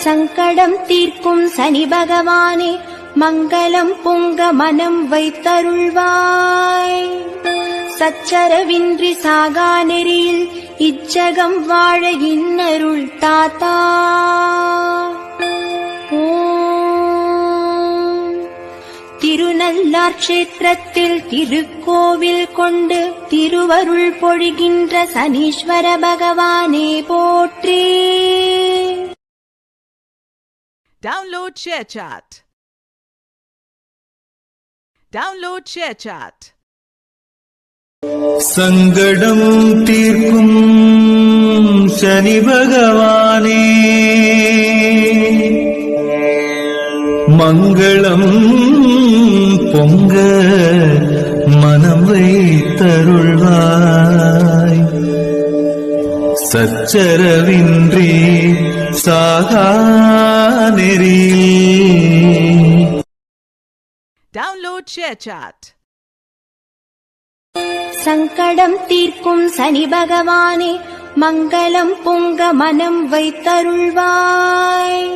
சங்கடம் தீர்க்கும் சனி பகவானே, மங்களம் பொங்க மனம் வைத்தருள்வாய். சச்சரவின்றி சாகா நெறியில் இச்சகம் வாழ இன்னருள் தாத்தா. திருநள்ளார் கஷேத்திரத்தில் திருக்கோவில் கொண்டு திருவருள் பொழிகின்ற சனீஸ்வர பகவானே போற்றி. Download ShareChat. Download ShareChat. சங்கடம் தீர்க்கும் சனி பகவானே, மங்களம் பொங்க மனம் வைத்தருள்வாய். சச்சரவின்றி சாகா நெறியில். Download ShareChat. சங்கடம் தீர்க்கும் சனி பகவானே, மங்களம் பொங்க மனம் வைத்தருள்வாய்.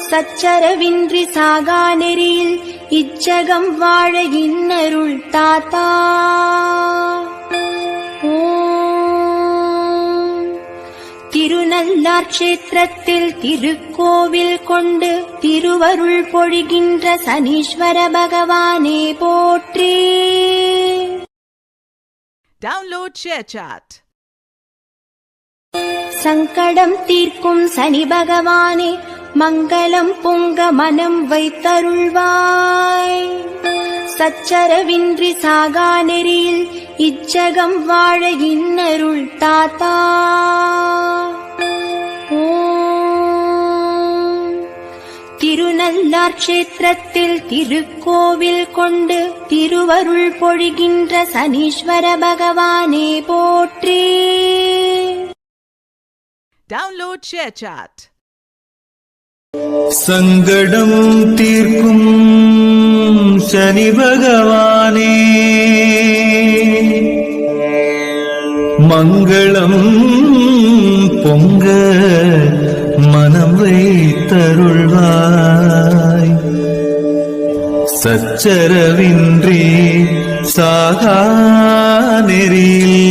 சச்சரவின்றி சாகா நெறியில் இச்சகம் வாழ இன்னருள் தாத்தா. திருநள்ளார் கஷேத்திரத்தில் திருக்கோவில் கொண்டு திருவருள் பொழிகின்ற சனீஸ்வர பகவானே போற்றி. Download ShareChat. சங்கடம் தீர்க்கும் சனி பகவானே, மங்களம் பொங்க மனம் வைத்தருள்வாய். சச்சரவின்றி சாகா நெறியில் இச்சகம் வாழ இன்னருள் தாத்தா. திருநள்ளார் கஷேத்திரத்தில் திருக்கோவில் கொண்டு திருவருள் பொழிகின்ற சனீஸ்வர பகவானே போற்றி. Download ShareChat. சங்கடம் தீர்க்கும் சனி பகவானே, மங்களம் பொங்க மனம் வைத்தருள்வாய். சச்சரவின்றி சாகா நெறியில்.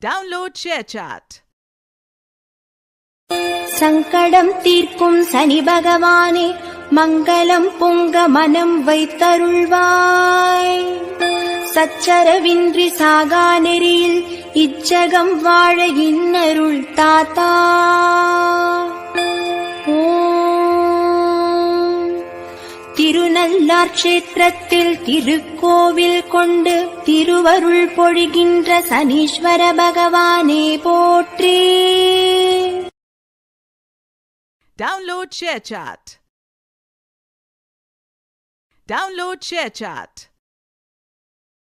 Download ShareChat. சங்கடம் தீர்க்கும் சனி பகவானே, மங்களம் பொங்க மனம் வைத்தருள்வாய். சச்சரவின்றி சாகா நெறியில் இச்சகம் வாழ இன்னருள் தாத்தா. திருநள்ளார் கஷேத்திரத்தில் திருக்கோவில் கொண்டு திருவருள் பொழிகின்ற சனீஸ்வர பகவானே போற்றி. Download ShareChat. Download ShareChat.